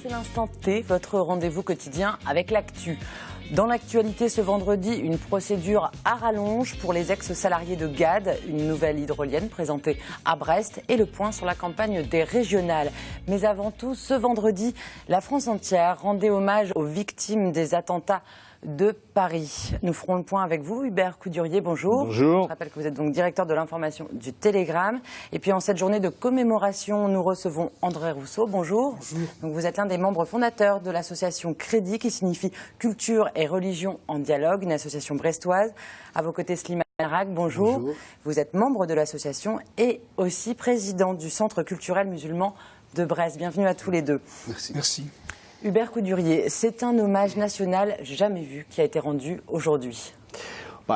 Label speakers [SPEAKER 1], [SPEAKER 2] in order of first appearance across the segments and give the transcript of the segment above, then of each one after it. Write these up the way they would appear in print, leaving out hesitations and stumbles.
[SPEAKER 1] C'est l'instant T, votre rendez-vous quotidien avec l'actu. Dans l'actualité ce vendredi, une procédure à rallonge pour les ex-salariés de GAD, une nouvelle hydrolienne présentée à Brest et le point sur la campagne des régionales. Mais avant tout, ce vendredi, la France entière rendait hommage aux victimes des attentats de Paris. Nous ferons le point avec vous, Hubert Coudurier, bonjour.
[SPEAKER 2] Bonjour.
[SPEAKER 1] Je rappelle que vous êtes donc directeur de l'information du Télégramme. Et puis en cette journée de commémoration, nous recevons André Rousseau, bonjour.
[SPEAKER 2] Bonjour.
[SPEAKER 1] Donc vous êtes l'un des membres fondateurs de l'association Crédit, qui signifie Culture et Religion en Dialogue, une association brestoise. À vos côtés, Slimane Arague, bonjour.
[SPEAKER 2] Bonjour.
[SPEAKER 1] Vous êtes membre de l'association et aussi président du Centre culturel musulman de Brest. Bienvenue à tous les deux.
[SPEAKER 2] Merci. Merci.
[SPEAKER 1] Hubert Coudurier, c'est un hommage national jamais vu qui a été rendu aujourd'hui.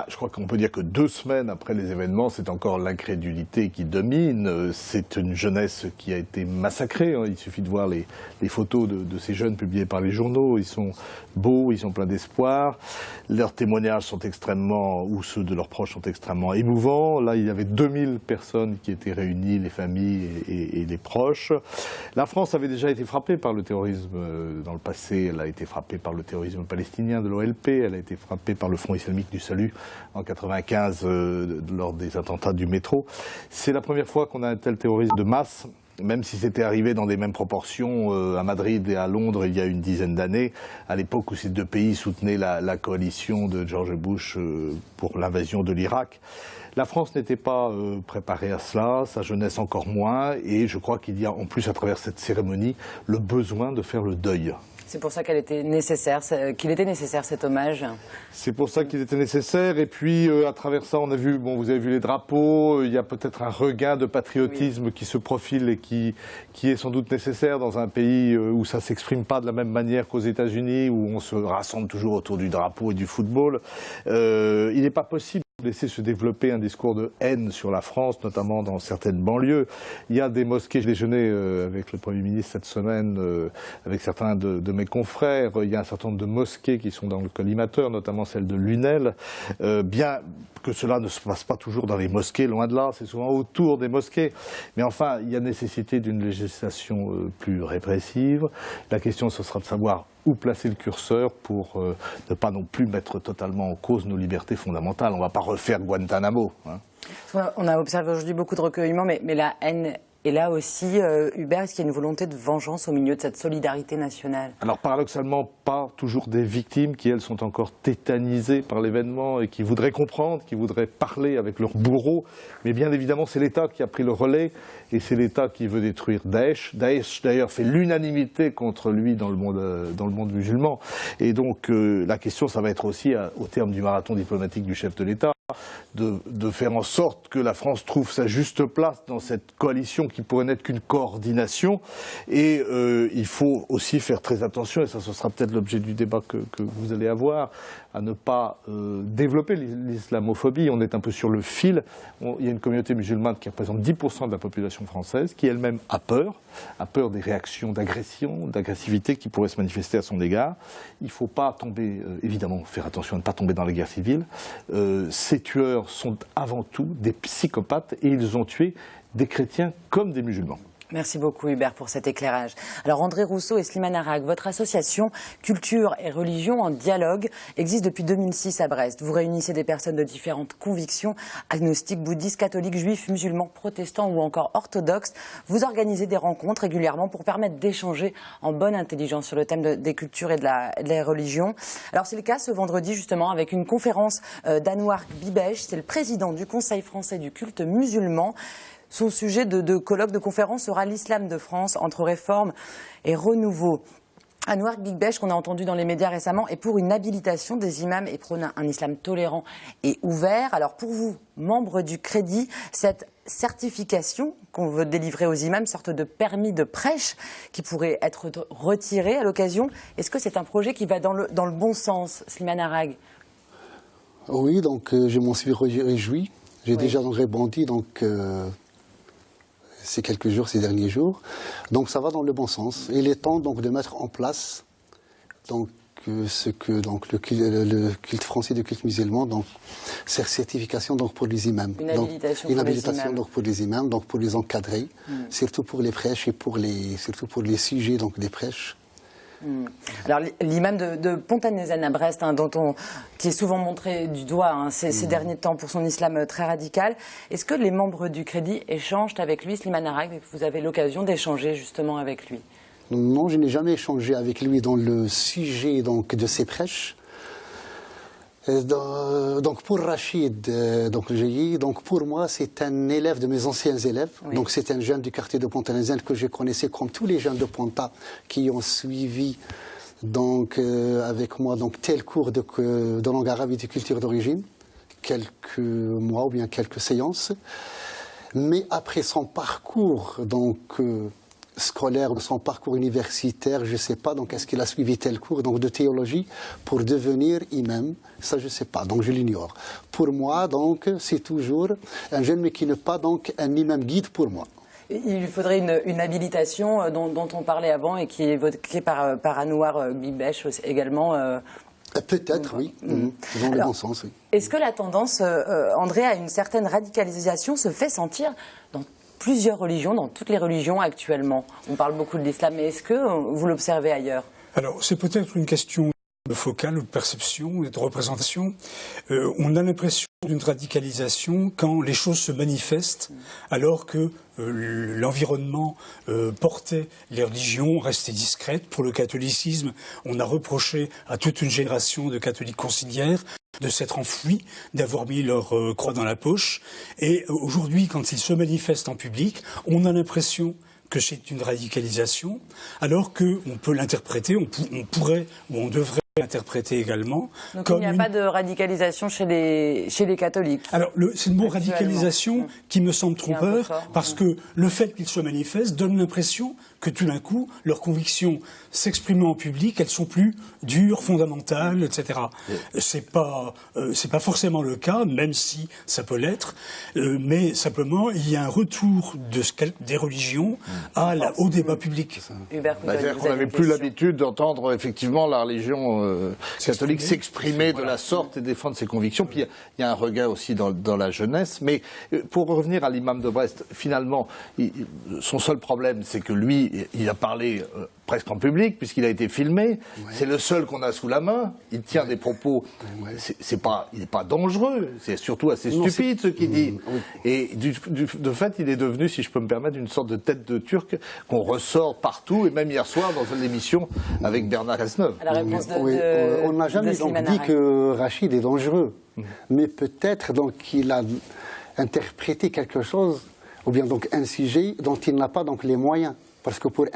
[SPEAKER 2] Je crois qu'on peut dire que 2 semaines après les événements, c'est encore l'incrédulité qui domine. C'est une jeunesse qui a été massacrée. Il suffit de voir les photos de ces jeunes publiées par les journaux. Ils sont beaux, ils sont pleins d'espoir. Leurs témoignages sont extrêmement, ou ceux de leurs proches sont extrêmement émouvants. Là, il y avait 2000 personnes qui étaient réunies, les familles et les proches. La France avait déjà été frappée par le terrorisme dans le passé. Elle a été frappée par le terrorisme palestinien de l'OLP. Elle a été frappée par le Front islamique du Salut en 1995 lors des attentats du métro. C'est la première fois qu'on a un tel terrorisme de masse, même si c'était arrivé dans les mêmes proportions à Madrid et à Londres il y a une dizaine d'années, à l'époque où ces 2 pays soutenaient la coalition de George Bush pour l'invasion de l'Irak. La France n'était pas préparée à cela, sa jeunesse encore moins, et je crois qu'il y a en plus à travers cette cérémonie le besoin de faire le deuil.
[SPEAKER 1] C'est pour ça qu'il était nécessaire cet hommage.
[SPEAKER 2] C'est pour ça qu'il était nécessaire. Et puis, à travers ça, on a vu, vous avez vu les drapeaux, il y a peut-être un regain de patriotisme qui se profile et qui est sans doute nécessaire dans un pays où ça ne s'exprime pas de la même manière qu'aux États-Unis, où on se rassemble toujours autour du drapeau et du football. Il n'est pas possible de laisser se développer un discours de haine sur la France, notamment dans certaines banlieues. Il y a des mosquées, je déjeunais avec le Premier ministre cette semaine, avec certains de mes confrères, il y a un certain nombre de mosquées qui sont dans le collimateur, notamment celle de Lunel, bien que cela ne se passe pas toujours dans les mosquées, loin de là, c'est souvent autour des mosquées. Mais enfin, il y a nécessité d'une législation plus répressive. La question, ce sera de savoir où placer le curseur pour ne pas non plus mettre totalement en cause nos libertés fondamentales. On ne va pas refaire Guantanamo.
[SPEAKER 1] On a observé aujourd'hui beaucoup de recueillement, mais la haine est là aussi. Hubert, est-ce qu'il y a une volonté de vengeance au milieu de cette solidarité nationale?
[SPEAKER 2] Alors paradoxalement, pas toujours des victimes qui, elles, sont encore tétanisées par l'événement et qui voudraient comprendre, qui voudraient parler avec leurs bourreaux. Mais bien évidemment, c'est l'État qui a pris le relais et c'est l'État qui veut détruire Daesh. Daesh, d'ailleurs, fait l'unanimité contre lui dans le monde musulman. Et donc, la question, ça va être aussi, au terme du marathon diplomatique du chef de l'État, de faire en sorte que la France trouve sa juste place dans cette coalition qui pourrait n'être qu'une coordination. Et il faut aussi faire très attention, et ça ce sera peut-être l'objet du débat que vous allez avoir, à ne pas développer l'islamophobie. On est un peu sur le fil. Il y a une communauté musulmane qui représente 10% de la population française, qui elle-même a peur des réactions d'agression, d'agressivité qui pourraient se manifester à son égard. Il ne faut pas tomber, évidemment, faire attention à ne pas tomber dans la guerre civile. Ces tueurs sont avant tout des psychopathes et ils ont tué des chrétiens comme des musulmans.
[SPEAKER 1] Merci beaucoup Hubert pour cet éclairage. Alors André Rousseau et Slimane Arague, votre association Culture et Religion en Dialogue existe depuis 2006 à Brest. Vous réunissez des personnes de différentes convictions, agnostiques, bouddhistes, catholiques, juifs, musulmans, protestants ou encore orthodoxes. Vous organisez des rencontres régulièrement pour permettre d'échanger en bonne intelligence sur le thème des cultures et de la religion. Alors c'est le cas ce vendredi justement avec une conférence d'Anouar Bibesh, c'est le président du Conseil français du culte musulman. Son sujet de colloque, de conférence sera l'islam de France entre réforme et renouveau. Anouar Bibesh, qu'on a entendu dans les médias récemment, est pour une habilitation des imams et prône un islam tolérant et ouvert. Alors pour vous, membres du Crédit, cette certification qu'on veut délivrer aux imams, sorte de permis de prêche qui pourrait être retiré à l'occasion, est-ce que c'est un projet qui va dans le bon sens, Slimane Arague?
[SPEAKER 3] Oui, donc je m'en suis réjoui. J'ai déjà rebondi ces quelques jours, ces derniers jours. Donc ça va dans le bon sens. Il est temps donc de mettre en place ce que le culte français, le culte musulman, cette certification pour les imams.
[SPEAKER 1] Une habilitation
[SPEAKER 3] donc pour les imams, donc pour les encadrer, surtout pour les prêches et surtout pour les sujets des prêches.
[SPEAKER 1] Alors l'imam de Pont-à-Nézen à Brest, qui est souvent montré du doigt ces derniers temps pour son islam très radical, est-ce que les membres du Crédit échangent avec lui, Slimane Arague, vous avez l'occasion d'échanger justement avec lui?
[SPEAKER 3] Non, je n'ai jamais échangé avec lui dans le sujet donc, de ses prêches. Donc pour Rachid, donc pour moi c'est un élève de mes anciens élèves. Oui. Donc c'est un jeune du quartier de Pont-à-Nézen que je connaissais comme tous les jeunes de Ponta qui ont suivi donc avec moi donc tel cours de langue arabe et de culture d'origine, quelques mois ou bien quelques séances. Mais après son parcours donc scolaire, de son parcours universitaire, je ne sais pas, donc est-ce qu'il a suivi tel cours donc, de théologie pour devenir imam? Ça, je ne sais pas, donc je l'ignore. Pour moi, donc, c'est toujours un jeune, mais qui n'est pas donc un imam guide pour moi.
[SPEAKER 1] Il lui faudrait une habilitation dont on parlait avant et qui est évoquée par Anouar Bibesh également.
[SPEAKER 3] Peut-être, oui, dans le bon sens, oui.
[SPEAKER 1] Est-ce que la tendance, André, à une certaine radicalisation se fait sentir dans plusieurs religions, dans toutes les religions actuellement? On parle beaucoup de l'islam, mais est-ce que vous l'observez ailleurs?
[SPEAKER 4] Alors, c'est peut-être une question de focale, de perception et de représentation. On a l'impression d'une radicalisation quand les choses se manifestent, alors que l'environnement portait les religions, restait discrète. Pour le catholicisme, on a reproché à toute une génération de catholiques conciliaires de s'être enfouis, d'avoir mis leur croix dans la poche. Et aujourd'hui, quand ils se manifestent en public, on a l'impression que c'est une radicalisation, alors qu'on peut l'interpréter, on pourrait ou on devrait l'interpréter également.
[SPEAKER 1] Donc comme il n'y a pas de radicalisation chez les catholiques.
[SPEAKER 4] Alors c'est le mot radicalisation qui me semble trompeur, parce que le fait qu'ils se manifestent donne l'impression que tout d'un coup, leurs convictions s'exprimant en public, elles sont plus dures, fondamentales, etc. C'est pas forcément le cas, même si ça peut l'être, mais simplement il y a un retour des religions au débat public.
[SPEAKER 2] C'est-à-dire qu'on n'avait plus l'habitude d'entendre effectivement la religion catholique s'exprimer de la sorte et défendre ses convictions. Puis il y a un regain aussi dans la jeunesse. Mais pour revenir à l'imam de Brest, finalement, son seul problème, c'est que lui, il a parlé presque en public, puisqu'il a été filmé. Ouais. C'est le seul qu'on a sous la main. Il tient des propos. Ouais. Il n'est pas dangereux. C'est surtout assez stupide ce qu'il dit. Oui. Et de fait, il est devenu, si je peux me permettre, une sorte de tête de Turc qu'on ressort partout, et même hier soir dans l'émission avec Bernard Cazeneuve.
[SPEAKER 3] On n'a jamais donc dit que Rachid est dangereux, mais peut-être donc qu'il a interprété quelque chose, ou bien donc un sujet dont il n'a pas donc les moyens. Parce que pour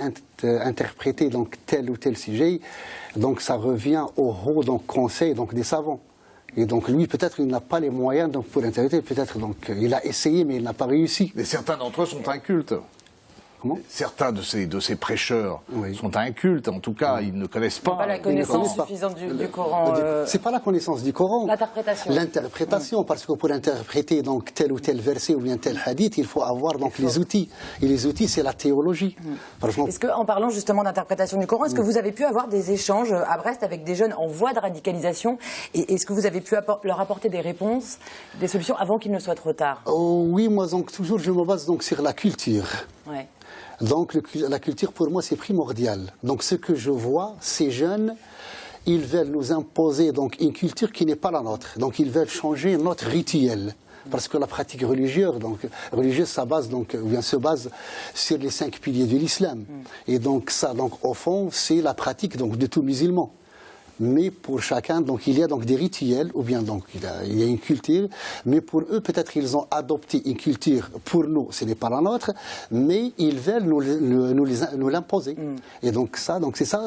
[SPEAKER 3] interpréter donc tel ou tel sujet, donc ça revient au haut donc conseil donc des savants. Et donc lui peut-être il n'a pas les moyens donc pour interpréter, peut-être donc il a essayé mais il n'a pas réussi.
[SPEAKER 2] Mais certains d'entre eux sont incultes.
[SPEAKER 3] Comment ?
[SPEAKER 2] Certains de ces prêcheurs sont incultes, en tout cas, ils ne connaissent pas.
[SPEAKER 1] Pas la connaissance suffisante du Coran.
[SPEAKER 3] C'est pas la connaissance du Coran.
[SPEAKER 1] L'interprétation.
[SPEAKER 3] L'interprétation, parce que pour interpréter donc tel ou tel verset ou bien tel hadith, il faut avoir donc les outils. Et les outils, c'est la théologie.
[SPEAKER 1] Est-ce qu'en parlant justement d'interprétation du Coran, est-ce que vous avez pu avoir des échanges à Brest avec des jeunes en voie de radicalisation, et est-ce que vous avez pu leur apporter des réponses, des solutions avant qu'il ne soit trop tard?
[SPEAKER 3] Oui, moi donc toujours je me base donc sur la culture.
[SPEAKER 1] Ouais.
[SPEAKER 3] Donc la culture pour moi c'est primordial. Donc ce que je vois, ces jeunes, ils veulent nous imposer donc une culture qui n'est pas la nôtre. Donc ils veulent changer notre rituel. Parce que la pratique religieuse ça base se base sur les 5 piliers de l'islam. Et donc ça, donc au fond, c'est la pratique donc de tout musulman. Mais pour chacun, donc il y a donc des rituels, ou bien donc il y a une culture, mais pour eux peut-être ils ont adopté une culture, pour nous ce n'est pas la nôtre, mais ils veulent nous l'imposer. Et donc c'est ça.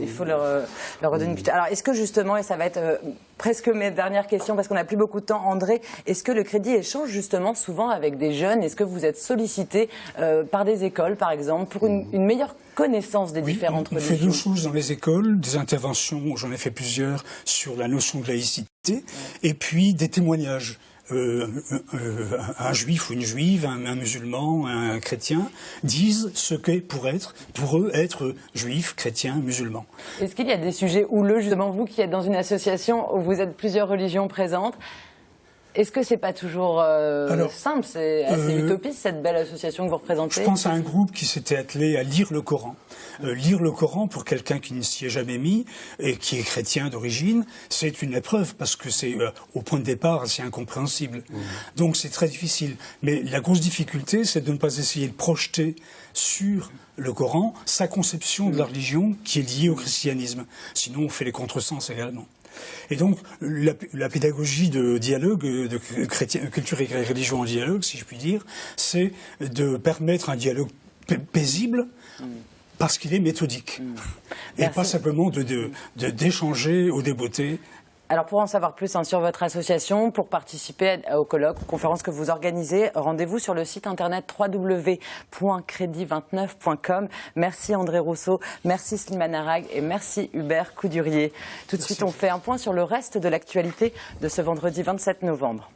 [SPEAKER 1] Il faut leur redonner une culture. Alors est-ce que justement, et ça va être presque mes dernières questions parce qu'on n'a plus beaucoup de temps, André, est-ce que le Crédit échange justement souvent avec des jeunes? Est-ce que vous êtes sollicité par des écoles par exemple pour une meilleure connaissance des différentes religions?
[SPEAKER 4] On fait deux choses dans les écoles, des interventions, j'en ai fait plusieurs, sur la notion de laïcité, et puis des témoignages. Un juif ou une juive, un musulman, un chrétien, disent ce qu'est pour eux être juif, chrétien, musulman.
[SPEAKER 1] Est-ce qu'il y a des sujets houleux, justement, vous qui êtes dans une association où vous êtes plusieurs religions présentes, est-ce qu'il y a des sujets houleux, justement, sur lesquels vous avez du mal à aborder?
[SPEAKER 3] Oui,
[SPEAKER 1] Est-ce que c'est pas toujours simple, c'est assez utopiste cette belle association que vous représentez?
[SPEAKER 4] Je pense à un groupe qui s'était attelé à lire le Coran. Lire le Coran pour quelqu'un qui ne s'y est jamais mis et qui est chrétien d'origine, c'est une épreuve parce que c'est au point de départ c'est incompréhensible. Donc c'est très difficile. Mais la grosse difficulté, c'est de ne pas essayer de projeter sur le Coran sa conception de la religion qui est liée au christianisme. Sinon on fait les contresens également. Et donc, la pédagogie de dialogue, de culture et religion en dialogue, si je puis dire, c'est de permettre un dialogue paisible parce qu'il est méthodique. Et pas simplement d'échanger au débeauté.
[SPEAKER 1] Alors pour en savoir plus sur votre association, pour participer au colloque, aux conférences que vous organisez, rendez-vous sur le site internet www.crédit29.com. Merci André Rousseau, merci Slimane Harag et merci Hubert Coudurier. Tout de suite, on fait un point sur le reste de l'actualité de ce vendredi 27 novembre.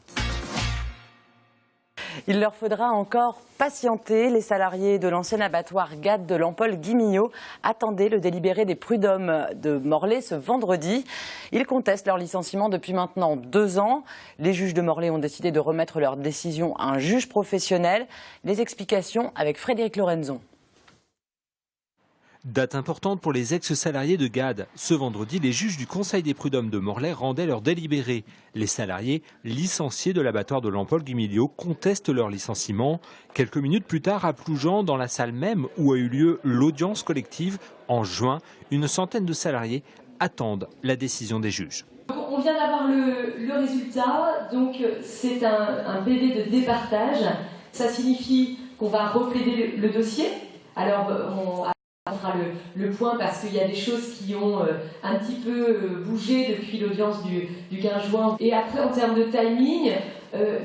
[SPEAKER 1] Il leur faudra encore patienter. Les salariés de l'ancien abattoir GAD de Lampol-Guimillot attendaient le délibéré des prud'hommes de Morlaix ce vendredi. Ils contestent leur licenciement depuis maintenant 2 ans. Les juges de Morlaix ont décidé de remettre leur décision à un juge professionnel. Les explications avec Frédéric Lorenzon.
[SPEAKER 5] Date importante pour les ex-salariés de GAD. Ce vendredi, les juges du Conseil des prud'hommes de Morlaix rendaient leur délibéré. Les salariés licenciés de l'abattoir de Lampol-Guimillot contestent leur licenciement. Quelques minutes plus tard, à Ploujean, dans la salle même où a eu lieu l'audience collective, en juin, une centaine de salariés attendent la décision des juges.
[SPEAKER 6] On vient d'avoir le résultat, donc c'est un PV de départage. Ça signifie qu'on va replaider le dossier. Alors on fera le point parce qu'il y a des choses qui ont un petit peu bougé depuis l'audience du 15 juin. Et après, en termes de timing,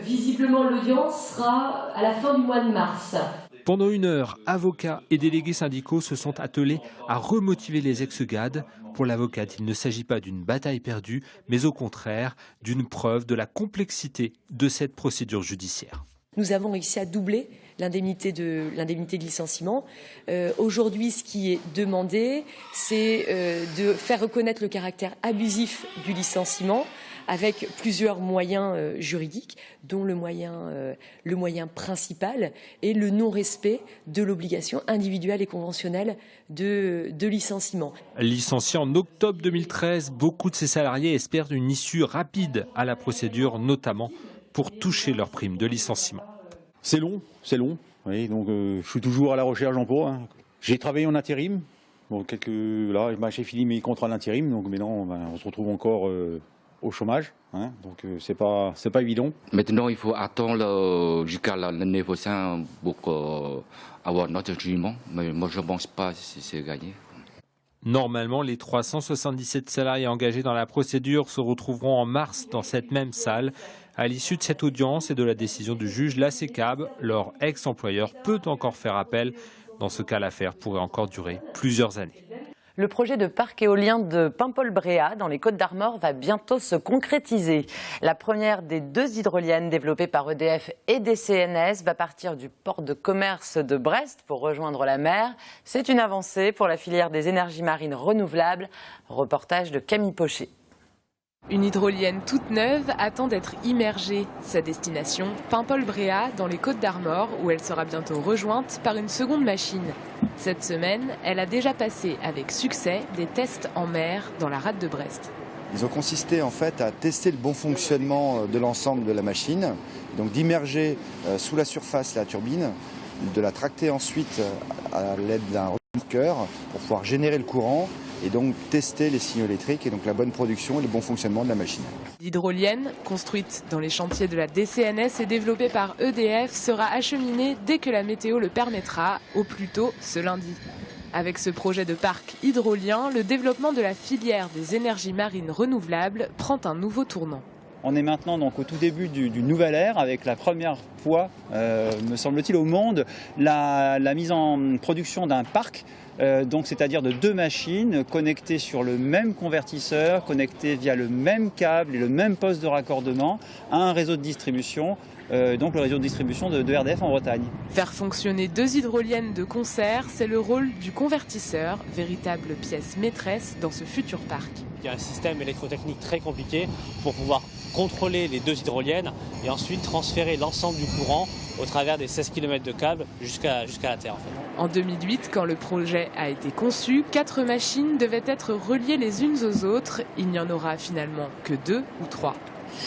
[SPEAKER 6] visiblement l'audience sera à la fin du mois de mars.
[SPEAKER 5] Pendant 1 heure, avocats et délégués syndicaux se sont attelés à remotiver les ex-GAD. Pour l'avocate, il ne s'agit pas d'une bataille perdue, mais au contraire d'une preuve de la complexité de cette procédure judiciaire.
[SPEAKER 7] Nous avons réussi à doubler l'indemnité de licenciement. Aujourd'hui, ce qui est demandé, c'est de faire reconnaître le caractère abusif du licenciement avec plusieurs moyens juridiques, dont le moyen principal est le non-respect de l'obligation individuelle et conventionnelle de licenciement.
[SPEAKER 5] Licenciés en octobre 2013, beaucoup de ces salariés espèrent une issue rapide à la procédure, notamment pour toucher leur prime de licenciement.
[SPEAKER 8] C'est long. Oui, donc je suis toujours à la recherche d'emploi. J'ai travaillé en intérim. Bon, j'ai fini mes contrats d'intérim, donc maintenant on se retrouve encore au chômage. Donc c'est pas évident.
[SPEAKER 9] Maintenant, il faut attendre jusqu'à l'année prochaine pour avoir notre jugement. Mais moi, je ne pense pas que c'est gagné.
[SPEAKER 5] Normalement, les 377 salariés engagés dans la procédure se retrouveront en mars dans cette même salle. À l'issue de cette audience et de la décision du juge, la CECAB, leur ex-employeur, peut encore faire appel. Dans ce cas, l'affaire pourrait encore durer plusieurs années.
[SPEAKER 1] Le projet de parc éolien de Paimpol-Bréhat, dans les Côtes-d'Armor, va bientôt se concrétiser. La première des 2 hydroliennes développées par EDF et DCNS va partir du port de commerce de Brest pour rejoindre la mer. C'est une avancée pour la filière des énergies marines renouvelables. Reportage de Camille Pochet.
[SPEAKER 10] Une hydrolienne toute neuve attend d'être immergée. Sa destination, Paimpol-Bréhat, dans les Côtes-d'Armor, où elle sera bientôt rejointe par une seconde machine. Cette semaine, elle a déjà passé avec succès des tests en mer dans la rade de Brest.
[SPEAKER 11] Ils ont consisté en fait à tester le bon fonctionnement de l'ensemble de la machine, donc d'immerger sous la surface la turbine, de la tracter ensuite à l'aide d'un remorqueur pour pouvoir générer le courant et donc tester les signaux électriques et donc la bonne production et le bon fonctionnement de la machine.
[SPEAKER 10] L'hydrolienne, construite dans les chantiers de la DCNS et développée par EDF, sera acheminée dès que la météo le permettra, au plus tôt ce lundi. Avec ce projet de parc hydrolien, le développement de la filière des énergies marines renouvelables prend un nouveau tournant.
[SPEAKER 12] On est maintenant donc au tout début d'une nouvelle ère avec la première fois, me semble-t-il, au monde, la mise en production d'un parc, donc c'est-à-dire de 2 machines connectées sur le même convertisseur, connectées via le même câble et le même poste de raccordement à un réseau de distribution donc le réseau de distribution de RDF en Bretagne.
[SPEAKER 10] Faire fonctionner 2 hydroliennes de concert, c'est le rôle du convertisseur, véritable pièce maîtresse dans ce futur parc.
[SPEAKER 13] Il y a un système électrotechnique très compliqué pour pouvoir contrôler les 2 hydroliennes et ensuite transférer l'ensemble du courant au travers des 16 km de câbles jusqu'à la Terre.
[SPEAKER 10] En 2008, quand le projet a été conçu, 4 machines devaient être reliées les unes aux autres. Il n'y en aura finalement que 2 ou 3.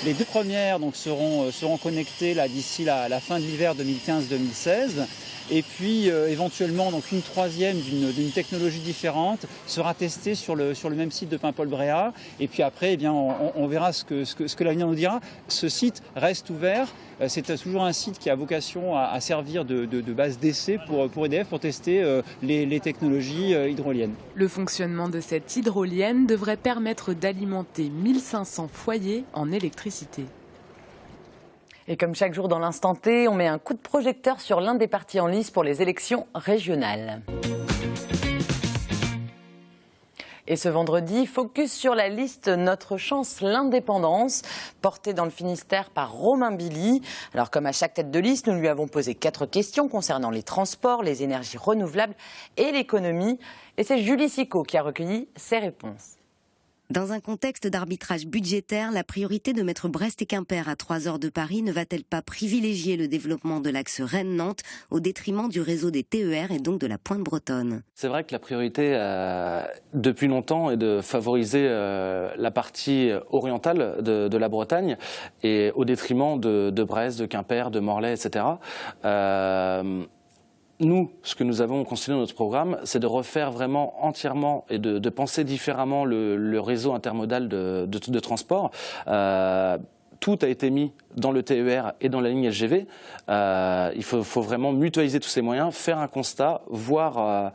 [SPEAKER 12] Les 2 premières donc, seront connectées d'ici la fin de l'hiver 2015-2016. Et puis éventuellement donc une 3e d'une technologie différente sera testée sur le même site de Paimpol-Bréhat. Et puis après, eh bien, on verra ce que l'avenir nous dira. Ce site reste ouvert. C'est toujours un site qui a vocation à servir de base d'essai pour EDF, pour tester les technologies hydroliennes.
[SPEAKER 10] Le fonctionnement de cette hydrolienne devrait permettre d'alimenter 1500 foyers en électricité.
[SPEAKER 1] Et comme chaque jour dans l'instant T, on met un coup de projecteur sur l'un des partis en lice pour les élections régionales. Et ce vendredi, focus sur la liste Notre Chance, l'Indépendance, portée dans le Finistère par Romain Billy. Alors comme à chaque tête de liste, nous lui avons posé 4 questions concernant les transports, les énergies renouvelables et l'économie. Et c'est Julie Sicot qui a recueilli ses réponses.
[SPEAKER 14] Dans un contexte d'arbitrage budgétaire, la priorité de mettre Brest et Quimper à 3 heures de Paris ne va-t-elle pas privilégier le développement de l'axe Rennes-Nantes au détriment du réseau des TER et donc de la Pointe bretonne?
[SPEAKER 15] C'est vrai que la priorité depuis longtemps est de favoriser la partie orientale de la Bretagne et au détriment de Brest, de Quimper, de Morlaix, etc. Nous, ce que nous avons constitué dans notre programme, c'est de refaire vraiment entièrement et de penser différemment le réseau intermodal de transport. Tout a été mis dans le TER et dans la ligne LGV. Il faut vraiment mutualiser tous ces moyens, faire un constat, voir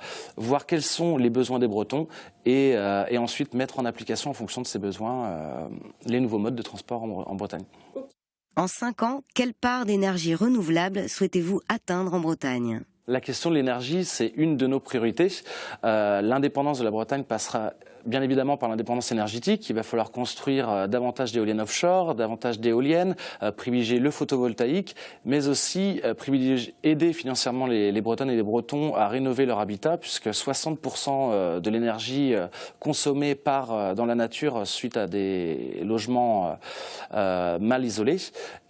[SPEAKER 15] quels sont les besoins des Bretons et ensuite mettre en application en fonction de ces besoins les nouveaux modes de transport en Bretagne.
[SPEAKER 14] En 5 ans, quelle part d'énergie renouvelable souhaitez-vous atteindre en Bretagne ?
[SPEAKER 15] La question de l'énergie, c'est une de nos priorités. L'indépendance de la Bretagne passera bien évidemment par l'indépendance énergétique. Il va falloir construire davantage d'éoliennes offshore, davantage d'éoliennes, privilégier le photovoltaïque, mais aussi aider financièrement les Bretonnes et les Bretons à rénover leur habitat, puisque 60% de l'énergie consommée part dans la nature suite à des logements mal isolés.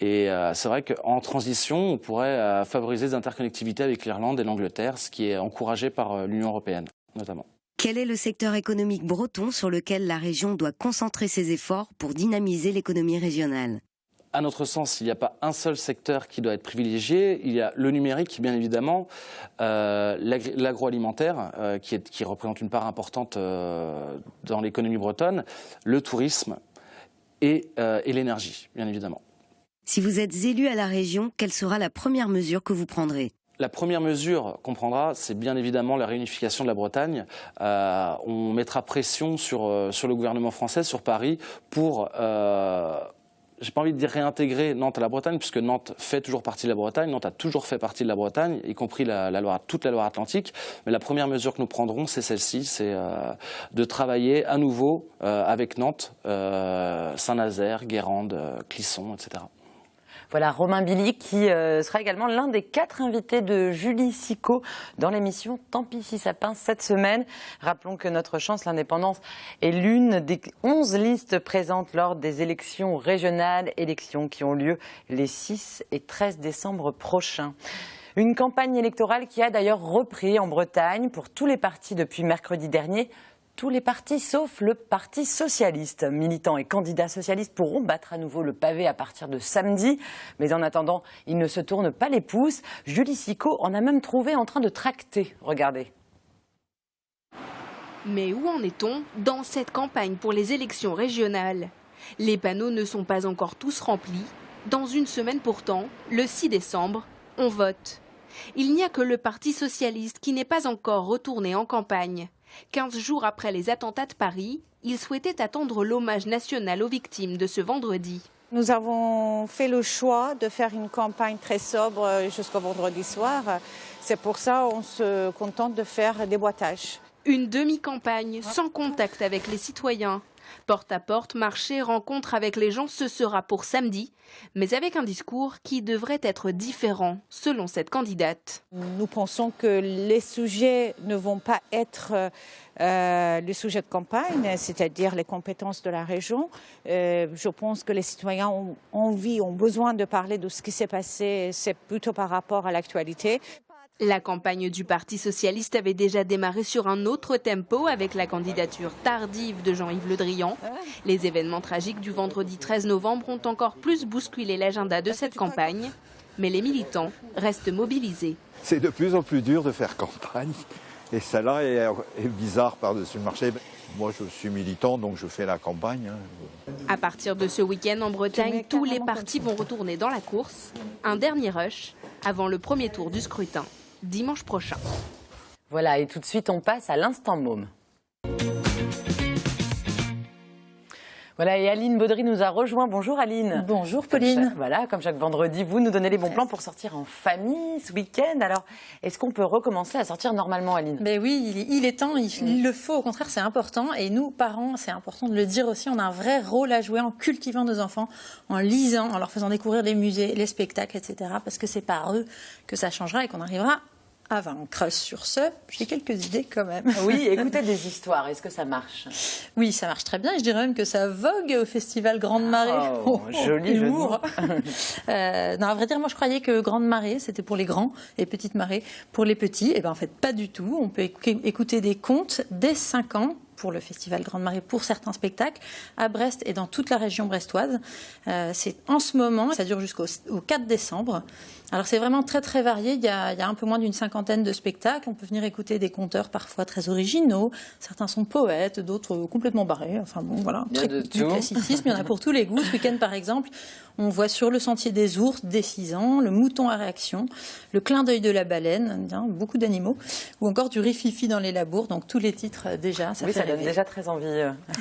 [SPEAKER 15] Et c'est vrai qu'en transition, on pourrait favoriser des interconnectivités avec l'Irlande et l'Angleterre, ce qui est encouragé par l'Union européenne notamment.
[SPEAKER 14] Quel est le secteur économique breton sur lequel la région doit concentrer ses efforts pour dynamiser l'économie régionale ?
[SPEAKER 15] À notre sens, il n'y a pas un seul secteur qui doit être privilégié. Il y a le numérique, bien évidemment, l'agroalimentaire, qui représente une part importante dans l'économie bretonne, le tourisme et l'énergie, bien évidemment.
[SPEAKER 14] Si vous êtes élu à la région, quelle sera la première mesure que vous prendrez ?
[SPEAKER 15] La première mesure qu'on prendra, c'est bien évidemment la réunification de la Bretagne. On mettra pression sur le gouvernement français, sur Paris, pour, j'ai pas envie de dire réintégrer Nantes à la Bretagne, puisque Nantes fait toujours partie de la Bretagne. Nantes a toujours fait partie de la Bretagne, y compris toute la Loire-Atlantique. Mais la première mesure que nous prendrons, c'est celle-ci, c'est de travailler à nouveau avec Nantes, Saint-Nazaire, Guérande, Clisson, etc.
[SPEAKER 1] Voilà, Romain Billy qui sera également l'un des 4 invités de Julie Sicot dans l'émission Tant pis si ça pince cette semaine. Rappelons que Notre Chance, l'Indépendance est l'une des 11 listes présentes lors des élections régionales, élections qui ont lieu les 6 et 13 décembre prochains. Une campagne électorale qui a d'ailleurs repris en Bretagne pour tous les partis depuis mercredi dernier. Tous les partis sauf le Parti socialiste. Militants et candidats socialistes pourront battre à nouveau le pavé à partir de samedi. Mais en attendant, ils ne se tournent pas les pouces. Julie Sicot en a même trouvé en train de tracter. Regardez.
[SPEAKER 16] Mais où en est-on dans cette campagne pour les élections régionales? Les panneaux ne sont pas encore tous remplis. Dans une semaine pourtant, le 6 décembre, on vote. Il n'y a que le Parti socialiste qui n'est pas encore retourné en campagne. 15 jours après les attentats de Paris, il souhaitait attendre l'hommage national aux victimes de ce vendredi.
[SPEAKER 17] Nous avons fait le choix de faire une campagne très sobre jusqu'au vendredi soir. C'est pour ça qu'on se contente de faire des boîtages.
[SPEAKER 16] Une demi-campagne sans contact avec les citoyens. Porte à porte, marché, rencontre avec les gens, ce sera pour samedi, mais avec un discours qui devrait être différent, selon cette candidate.
[SPEAKER 17] Nous pensons que les sujets ne vont pas être les sujets de campagne, c'est-à-dire les compétences de la région. Je pense que les citoyens ont envie, ont besoin de parler de ce qui s'est passé, c'est plutôt par rapport à l'actualité.
[SPEAKER 16] La campagne du Parti socialiste avait déjà démarré sur un autre tempo avec la candidature tardive de Jean-Yves Le Drian. Les événements tragiques du vendredi 13 novembre ont encore plus bousculé l'agenda de cette campagne, mais les militants restent mobilisés.
[SPEAKER 18] C'est de plus en plus dur de faire campagne et celle-là est bizarre par-dessus le marché. Moi, je suis militant, donc je fais la campagne.
[SPEAKER 16] À partir de ce week-end en Bretagne, tous les partis vont retourner dans la course. Un dernier rush avant le premier tour du scrutin, dimanche prochain.
[SPEAKER 1] Voilà, et tout de suite, on passe à l'instant môme. Voilà, et Aline Baudry nous a rejoint. Bonjour Aline.
[SPEAKER 19] Bonjour Pauline.
[SPEAKER 1] Voilà, comme chaque vendredi, vous nous donnez les bons plans pour sortir en famille ce week-end. Alors, est-ce qu'on peut recommencer à sortir normalement, Aline?
[SPEAKER 19] Ben oui, il est temps, il le faut, au contraire, c'est important. Et nous, parents, c'est important de le dire aussi, on a un vrai rôle à jouer en cultivant nos enfants, en lisant, en leur faisant découvrir les musées, les spectacles, etc. Parce que c'est par eux que ça changera et qu'on arrivera à vaincre. Sur ce, j'ai quelques idées quand même.
[SPEAKER 1] Oui, écoutez des histoires, est-ce que ça marche?
[SPEAKER 19] Oui, ça marche très bien. Je dirais même que ça vogue au festival Grande Marée.
[SPEAKER 1] Joli
[SPEAKER 19] humour. Non, à vrai dire, moi je croyais que Grande Marée, c'était pour les grands et Petite Marée pour les petits. Et bien en fait, pas du tout. On peut écouter des contes dès 5 ans pour le festival Grande Marée, pour certains spectacles, à Brest et dans toute la région brestoise. C'est en ce moment, ça dure jusqu'au 4 décembre. Alors c'est vraiment très très varié, il y a un peu moins d'une 50aine de spectacles, on peut venir écouter des conteurs parfois très originaux, certains sont poètes, d'autres complètement barrés, enfin bon voilà, du classicisme, il y en a pour tous les goûts. Ce week-end par exemple, on voit Sur le sentier des ours, dès 6 ans, Le mouton à réaction, Le clin d'œil de la baleine, beaucoup d'animaux, ou encore du rififi dans les labours, donc tous les titres déjà.
[SPEAKER 1] Ça donne déjà très envie.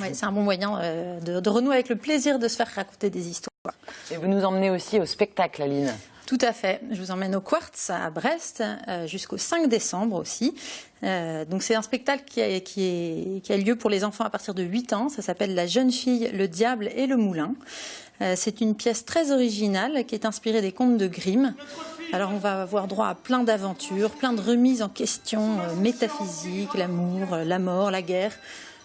[SPEAKER 19] Oui, c'est un bon moyen de renouer avec le plaisir de se faire raconter des histoires.
[SPEAKER 1] Et vous nous emmenez aussi au spectacle, Aline.
[SPEAKER 19] Tout à fait. Je vous emmène au Quartz à Brest jusqu'au 5 décembre aussi. Donc c'est un spectacle qui a lieu pour les enfants à partir de 8 ans. Ça s'appelle La jeune fille, le diable et le moulin. C'est une pièce très originale qui est inspirée des contes de Grimm. Alors on va avoir droit à plein d'aventures, plein de remises en question métaphysiques, l'amour, la mort, la guerre,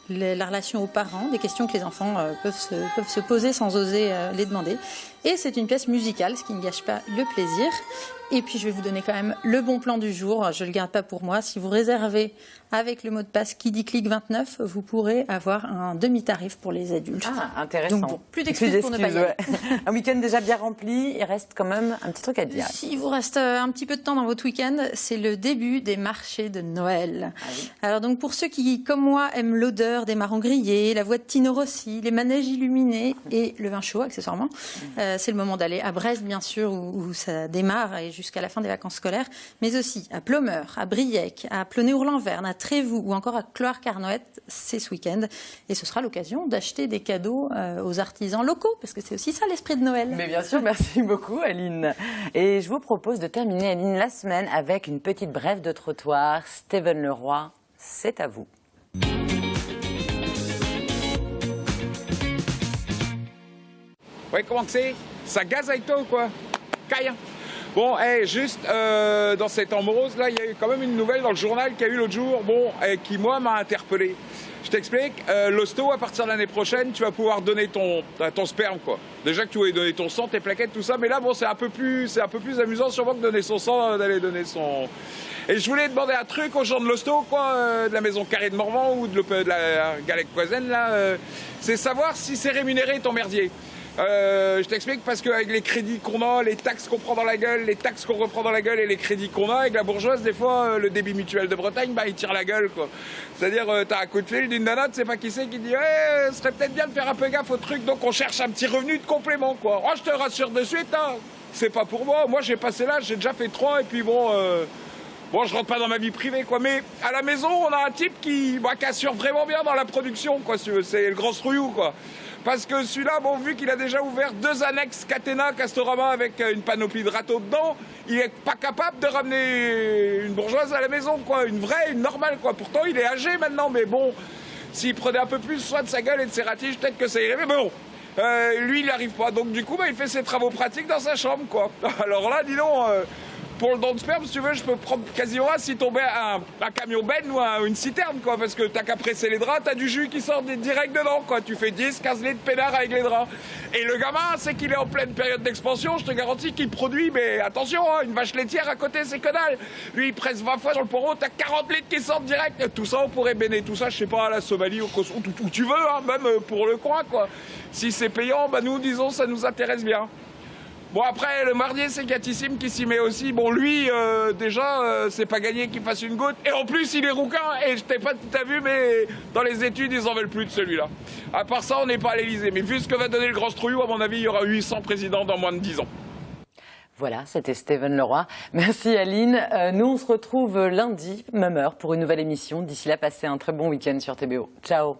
[SPEAKER 19] la relation aux parents, des questions que les enfants peuvent se poser sans oser les demander. Et c'est une pièce musicale, ce qui ne gâche pas le plaisir. Et puis je vais vous donner quand même le bon plan du jour, je ne le garde pas pour moi. Si vous réservez avec le mot de passe KidiClick29, vous pourrez avoir un demi-tarif pour les adultes.
[SPEAKER 1] Ah, intéressant.
[SPEAKER 19] Donc bon, plus d'excuses pour ne pas y aller.
[SPEAKER 1] Un week-end déjà bien rempli, il reste quand même un petit truc à dire.
[SPEAKER 19] S'il vous reste un petit peu de temps dans votre week-end, c'est le début des marchés de Noël. Ah oui. Alors donc pour ceux qui, comme moi, aiment l'odeur des marrons grillés, la voix de Tino Rossi, les manèges illuminés et le vin chaud accessoirement, c'est le moment d'aller à Brest bien sûr où ça démarre et jusqu'à la fin des vacances scolaires, mais aussi à Plomeur, à Briec, à Plonnet-Ourlanverne, à Trévoux ou encore à Cloire-Carnoët, c'est ce week-end. Et ce sera l'occasion d'acheter des cadeaux aux artisans locaux, parce que c'est aussi ça l'esprit de Noël.
[SPEAKER 1] Mais bien sûr, merci beaucoup Aline. Et je vous propose de terminer, Aline, la semaine avec une petite brève de trottoir. Steven Leroy, c'est à vous.
[SPEAKER 20] Ouais, comment c'est? Ça gaze avec toi ou quoi? Caille. Bon, juste dans ces temps moroses, là, il y a eu quand même une nouvelle dans le journal qu'il y a eu l'autre jour, qui, moi, m'a interpellé. Je t'explique, l'hosto, à partir de l'année prochaine, tu vas pouvoir donner ton sperme, quoi. Déjà que tu voulais donner ton sang, tes plaquettes, tout ça, mais là, bon, c'est un peu plus amusant sûrement que donner son sang, d'aller donner son... Et je voulais demander un truc aux gens de l'hosto, quoi, de la maison Carré de Morvan ou de la Galette Poisaine, là, c'est savoir si c'est rémunéré ton merdier. Je t'explique parce qu'avec les crédits qu'on a, les taxes qu'on prend dans la gueule, les taxes qu'on reprend dans la gueule et les crédits qu'on a, avec la bourgeoise, des fois, le débit mutuel de Bretagne, il tire la gueule, quoi. C'est-à-dire, t'as un coup de fil d'une nana, tu sais pas qui c'est, qui dit « ce serait peut-être bien de faire un peu gaffe au truc, donc on cherche un petit revenu de complément, quoi. » Oh, je te rassure de suite, hein, c'est pas pour moi. Moi, j'ai passé l'âge, j'ai déjà fait 3, et puis bon, je rentre pas dans ma vie privée, quoi. Mais à la maison, on a un type qui assure vraiment bien dans la production, quoi, si tu veux. C'est le grand strouillou, quoi. Parce que celui-là, bon, vu qu'il a déjà ouvert 2 annexes Catena Castorama avec une panoplie de râteaux dedans, il est pas capable de ramener une bourgeoise à la maison, quoi. Une vraie, une normale, quoi. Pourtant, il est âgé maintenant, mais bon, S'il prenait un peu plus soin de sa gueule et de ses ratiges, peut-être que ça irait. Mais bon, lui, il n'y arrive pas. Donc du coup, il fait ses travaux pratiques dans sa chambre, quoi. Alors là, dis donc, pour le don de sperme, si tu veux, je peux prendre quasiment s'il tombait un camion benne ou une citerne, quoi. Parce que t'as qu'à presser les draps, t'as du jus qui sort direct dedans, quoi. Tu fais 10, 15 litres de pédard avec les draps. Et le gamin, c'est qu'il est en pleine période d'expansion. Je te garantis qu'il produit, mais attention, hein, une vache laitière à côté, c'est que dalle. Lui, il presse 20 fois sur le poreau, t'as 40 litres qui sortent direct. Tout ça, on pourrait béner tout ça, je sais pas, à la Somalie, où tu veux, hein, même pour le coin, quoi. Si c'est payant, bah nous, disons, ça nous intéresse bien. Bon, après, le mardier, c'est Catissime qui s'y met aussi. Bon, lui, déjà, c'est pas gagné qu'il fasse une goutte. Et en plus, il est rouquin. Et je t'ai pas tout à vu, mais dans les études, ils en veulent plus de celui-là. À part ça, on n'est pas à l'Élysée. Mais vu ce que va donner le Grand Strouillou, à mon avis, il y aura 800 présidents dans moins de 10 ans.
[SPEAKER 1] Voilà, c'était Steven Leroy. Merci Aline. Nous, on se retrouve lundi, même heure, pour une nouvelle émission. D'ici là, passez un très bon week-end sur TBO. Ciao.